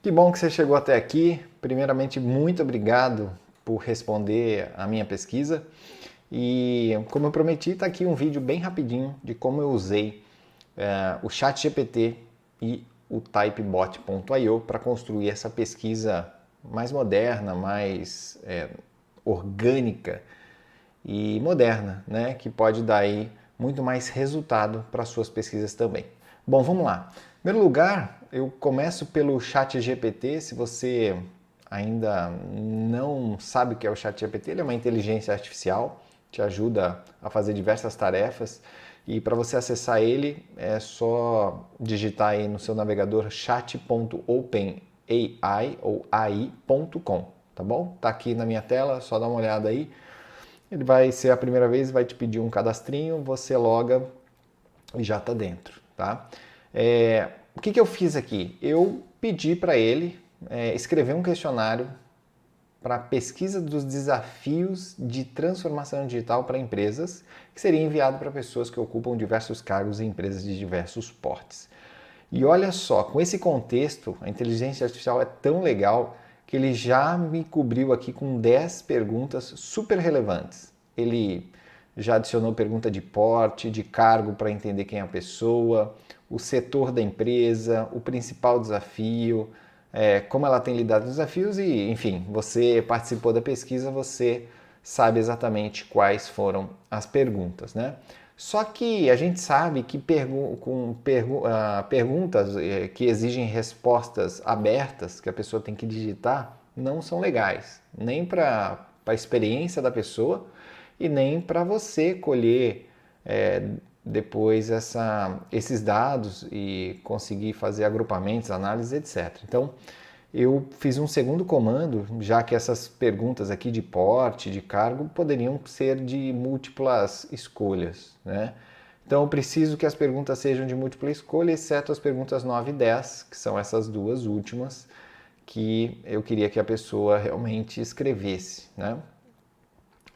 Que bom que você chegou até aqui. Primeiramente, muito obrigado por responder a minha pesquisa. E como eu prometi, está aqui um vídeo bem rapidinho de como eu usei o ChatGPT e o Typebot.io para construir essa pesquisa mais moderna, mais orgânica e moderna, né? Que pode dar aí muito mais resultado para suas pesquisas também. Bom, vamos lá. Em primeiro lugar, eu começo pelo ChatGPT. Se você ainda não sabe o que é o ChatGPT, ele é uma inteligência artificial, te ajuda a fazer diversas tarefas. E para você acessar ele, é só digitar aí no seu navegador chat.openai ou ai.com, tá bom? Tá aqui na minha tela, só dá uma olhada aí. Ele vai ser a primeira vez, vai te pedir um cadastrinho, você loga e já está dentro, tá? O que eu fiz aqui? Eu pedi para ele escrever um questionário para pesquisa dos desafios de transformação digital para empresas, que seria enviado para pessoas que ocupam diversos cargos em empresas de diversos portes. E olha só, com esse contexto, a inteligência artificial é tão legal que ele já me cobriu aqui com 10 perguntas super relevantes. Ele já adicionou pergunta de porte, de cargo para entender quem é a pessoa, o setor da empresa, o principal desafio, como ela tem lidado com os desafios e, enfim, você participou da pesquisa, você sabe exatamente quais foram as perguntas, né? Só que a gente sabe que perguntas que exigem respostas abertas, que a pessoa tem que digitar, não são legais, nem para a experiência da pessoa e nem para você colher depois esses dados e conseguir fazer agrupamentos, análises, etc. Então, eu fiz um segundo comando, já que essas perguntas aqui de porte, de cargo, poderiam ser de múltiplas escolhas, né? Então, eu preciso que as perguntas sejam de múltipla escolha, exceto as perguntas 9 e 10, que são essas duas últimas, que eu queria que a pessoa realmente escrevesse, né?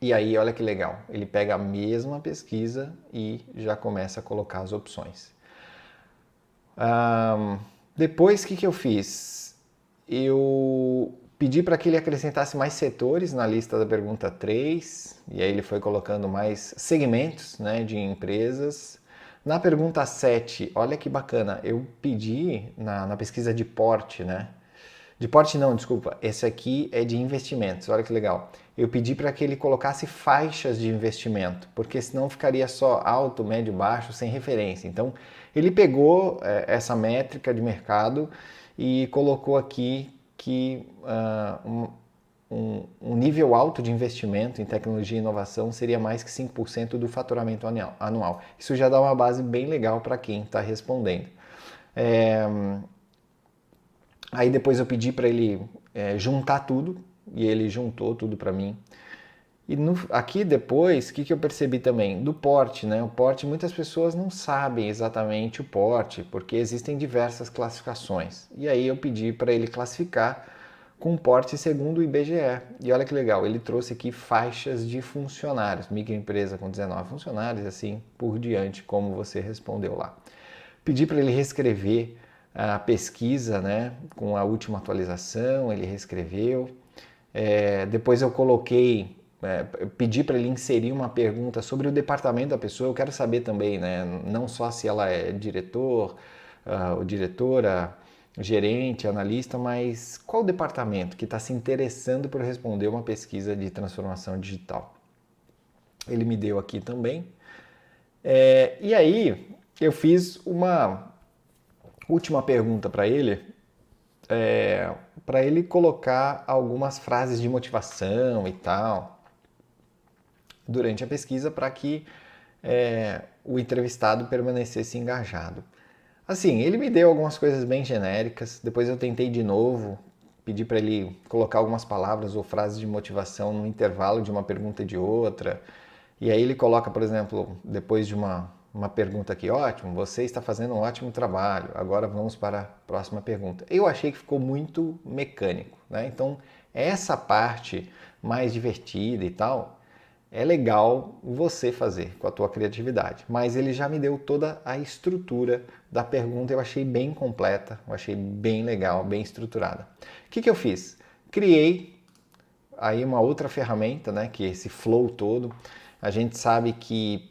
E aí, olha que legal, ele pega a mesma pesquisa e já começa a colocar as opções. Depois, o que eu fiz? Eu pedi para que ele acrescentasse mais setores na lista da pergunta 3, e aí ele foi colocando mais segmentos, né, de empresas. Na pergunta 7, olha que bacana, eu pedi na pesquisa de porte, né? De porte não, desculpa, esse aqui é de investimentos, olha que legal. Eu pedi para que ele colocasse faixas de investimento, porque senão ficaria só alto, médio, baixo, sem referência. Então, ele pegou essa métrica de mercado e colocou aqui que um nível alto de investimento em tecnologia e inovação seria mais que 5% do faturamento anual. Isso já dá uma base bem legal para quem está respondendo. Aí depois eu pedi para ele juntar tudo, e ele juntou tudo para mim. E aqui depois, o que eu percebi também? Do porte, né? O porte, muitas pessoas não sabem exatamente o porte, porque existem diversas classificações. E aí eu pedi para ele classificar com porte segundo o IBGE. E olha que legal, ele trouxe aqui faixas de funcionários, microempresa com 19 funcionários, assim por diante, como você respondeu lá. Pedi para ele reescrever a pesquisa, né, com a última atualização, ele reescreveu. Depois eu coloquei, pedi para ele inserir uma pergunta sobre o departamento da pessoa. Eu quero saber também, né, não só se ela é diretor, ou diretora, gerente, analista, mas qual departamento que está se interessando por responder uma pesquisa de transformação digital. Ele me deu aqui também. E aí eu fiz uma última pergunta para ele colocar algumas frases de motivação e tal durante a pesquisa para que o entrevistado permanecesse engajado. Assim, ele me deu algumas coisas bem genéricas, depois eu tentei de novo, pedi para ele colocar algumas palavras ou frases de motivação no intervalo de uma pergunta e de outra, e aí ele coloca, por exemplo, depois de uma pergunta aqui, ótimo, você está fazendo um ótimo trabalho, agora vamos para a próxima pergunta. Eu achei que ficou muito mecânico, né? Então, essa parte mais divertida e tal, é legal você fazer com a tua criatividade, mas ele já me deu toda a estrutura da pergunta, eu achei bem completa, eu achei bem legal, bem estruturada. O que eu fiz? Criei aí uma outra ferramenta, né, que é esse flow todo. A gente sabe que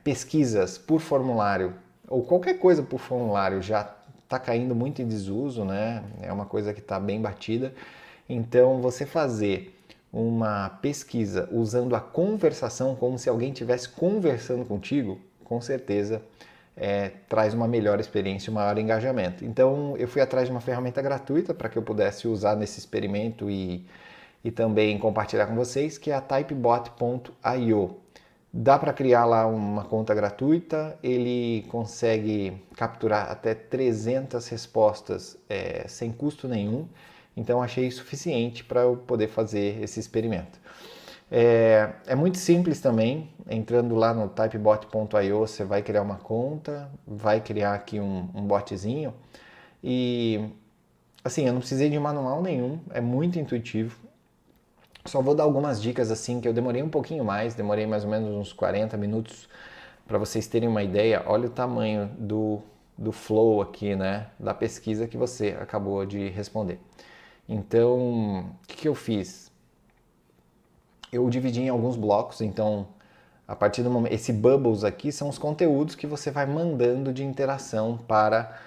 pesquisas por formulário ou qualquer coisa por formulário já está caindo muito em desuso, né? É uma coisa que está bem batida. Então, você fazer uma pesquisa usando a conversação como se alguém estivesse conversando contigo, com certeza traz uma melhor experiência, um maior engajamento. Então, eu fui atrás de uma ferramenta gratuita para que eu pudesse usar nesse experimento e também compartilhar com vocês, que é a typebot.io. Dá para criar lá uma conta gratuita, ele consegue capturar até 300 respostas sem custo nenhum, então achei suficiente para eu poder fazer esse experimento. É muito simples também, entrando lá no typebot.io, você vai criar uma conta, vai criar aqui um botzinho e assim, eu não precisei de manual nenhum, é muito intuitivo. Só vou dar algumas dicas assim, que eu demorei um pouquinho mais, demorei mais ou menos uns 40 minutos para vocês terem uma ideia. Olha o tamanho do flow aqui, né, da pesquisa que você acabou de responder. Então, o que eu fiz? Eu dividi em alguns blocos, então a partir do momento, esse bubbles aqui são os conteúdos que você vai mandando de interação para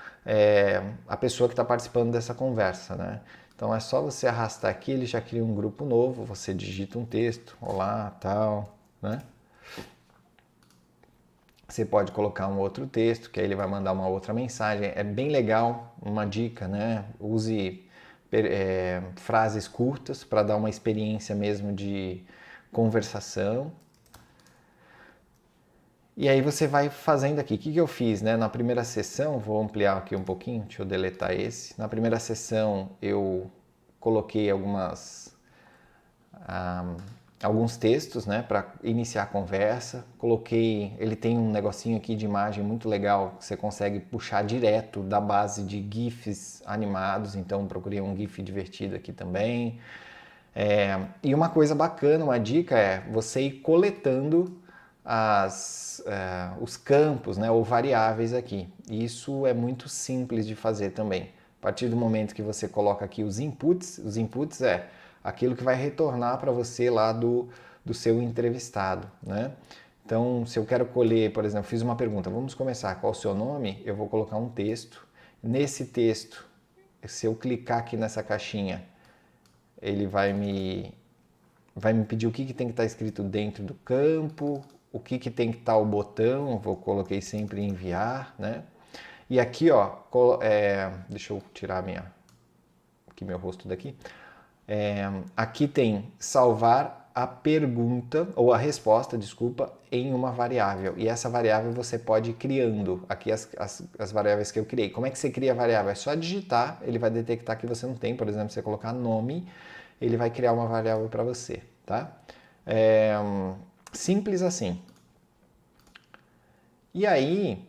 a pessoa que está participando dessa conversa, né? Então é só você arrastar aqui, ele já cria um grupo novo, você digita um texto, olá, tal, né? Você pode colocar um outro texto, que aí ele vai mandar uma outra mensagem. É bem legal, uma dica, né? Use frases curtas para dar uma experiência mesmo de conversação. E aí você vai fazendo aqui. O que eu fiz, né? Na primeira sessão, vou ampliar aqui um pouquinho, deixa eu deletar esse. Na primeira sessão eu coloquei alguns textos, né, para iniciar a conversa. Ele tem um negocinho aqui de imagem muito legal que você consegue puxar direto da base de GIFs animados, então procurei um GIF divertido aqui também. E uma coisa bacana, uma dica é você ir coletando os campos, né, ou variáveis aqui. Isso é muito simples de fazer também. A partir do momento que você coloca aqui os inputs é aquilo que vai retornar para você lá do seu entrevistado, né? Então, se eu quero colher, por exemplo, fiz uma pergunta, vamos começar, qual o seu nome? Eu vou colocar um texto. Nesse texto, se eu clicar aqui nessa caixinha, ele vai me pedir o que tem que estar escrito dentro do campo, o que tem que estar o botão, coloquei sempre enviar, né? E aqui, ó, deixa eu tirar aqui meu rosto daqui. Aqui tem salvar a pergunta, ou a resposta, desculpa, em uma variável. E essa variável você pode ir criando. Aqui as variáveis que eu criei. Como é que você cria a variável? É só digitar, ele vai detectar que você não tem. Por exemplo, você colocar nome, ele vai criar uma variável para você, tá? Simples assim. E aí,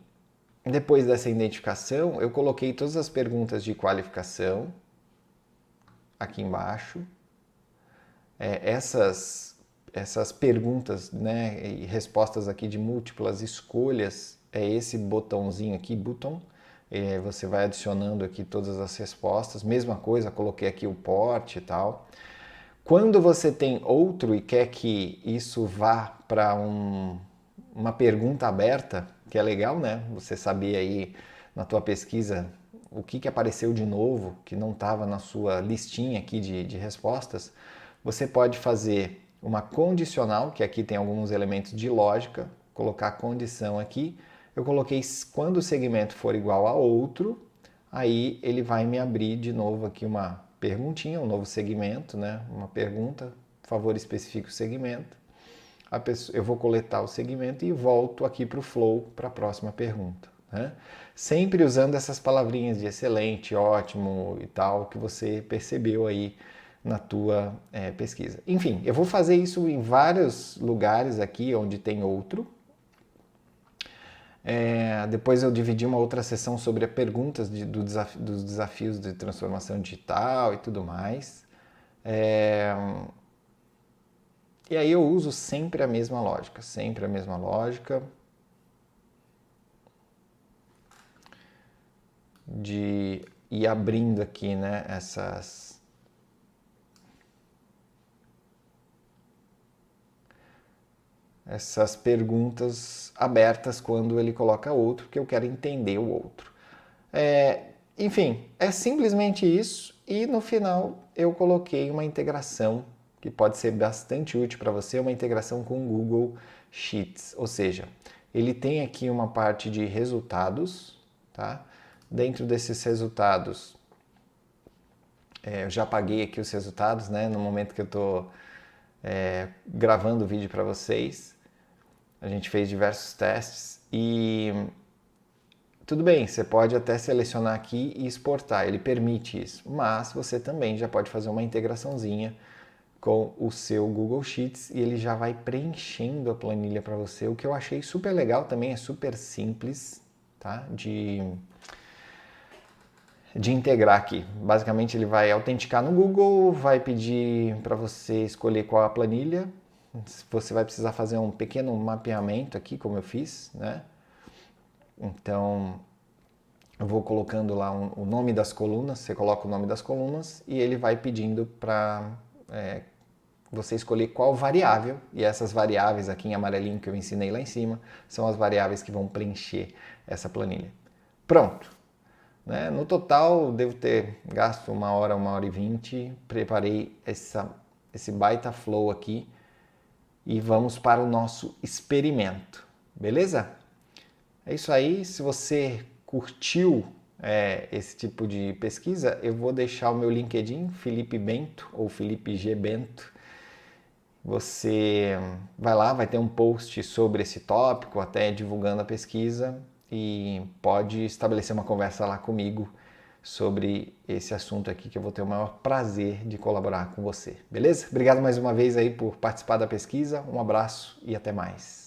depois dessa identificação, eu coloquei todas as perguntas de qualificação aqui embaixo. Essas perguntas, né, e respostas aqui de múltiplas escolhas, é esse botãozinho aqui, button. Você vai adicionando aqui todas as respostas. Mesma coisa, coloquei aqui o porte e tal. Quando você tem outro e quer que isso vá para uma pergunta aberta, que é legal, né? Você saber aí na tua pesquisa o que apareceu de novo, que não estava na sua listinha aqui de respostas, você pode fazer uma condicional, que aqui tem alguns elementos de lógica, colocar a condição aqui. Eu coloquei quando o segmento for igual a outro, aí ele vai me abrir de novo aqui uma perguntinha, um novo segmento, né? Uma pergunta, por favor, especifique o segmento. Eu vou coletar o segmento e volto aqui para o flow para a próxima pergunta, né? Sempre usando essas palavrinhas de excelente, ótimo e tal, que você percebeu aí na tua pesquisa. Enfim, eu vou fazer isso em vários lugares aqui onde tem outro. Depois eu dividi uma outra sessão sobre perguntas dos desafios de transformação digital e tudo mais. E aí eu uso sempre a mesma lógica, sempre a mesma lógica de ir abrindo aqui, né, essas perguntas abertas quando ele coloca outro, que eu quero entender o outro. Enfim, é simplesmente isso e no final eu coloquei uma integração que pode ser bastante útil para você, uma integração com o Google Sheets, ou seja, ele tem aqui uma parte de resultados, tá? Dentro desses resultados, eu já apaguei aqui os resultados, né? No momento que eu estou gravando o vídeo para vocês, a gente fez diversos testes e tudo bem, você pode até selecionar aqui e exportar, ele permite isso, mas você também já pode fazer uma integraçãozinha com o seu Google Sheets e ele já vai preenchendo a planilha para você, o que eu achei super legal também, é super simples, tá? De integrar aqui. Basicamente ele vai autenticar no Google, vai pedir para você escolher qual a planilha, você vai precisar fazer um pequeno mapeamento aqui, como eu fiz, né? Então, eu vou colocando lá o nome das colunas, você coloca o nome das colunas e ele vai pedindo para você escolher qual variável, e essas variáveis aqui em amarelinho que eu ensinei lá em cima, são as variáveis que vão preencher essa planilha. Pronto! Né? No total, devo ter gasto 1 hora e 20, preparei esse baita flow aqui e vamos para o nosso experimento, beleza? É isso aí, se você curtiu esse tipo de pesquisa, eu vou deixar o meu LinkedIn, Felipe Bento, ou Felipe G. Bento. Você vai lá, vai ter um post sobre esse tópico, até divulgando a pesquisa, e pode estabelecer uma conversa lá comigo sobre esse assunto aqui, que eu vou ter o maior prazer de colaborar com você, beleza? Obrigado mais uma vez aí por participar da pesquisa, um abraço e até mais.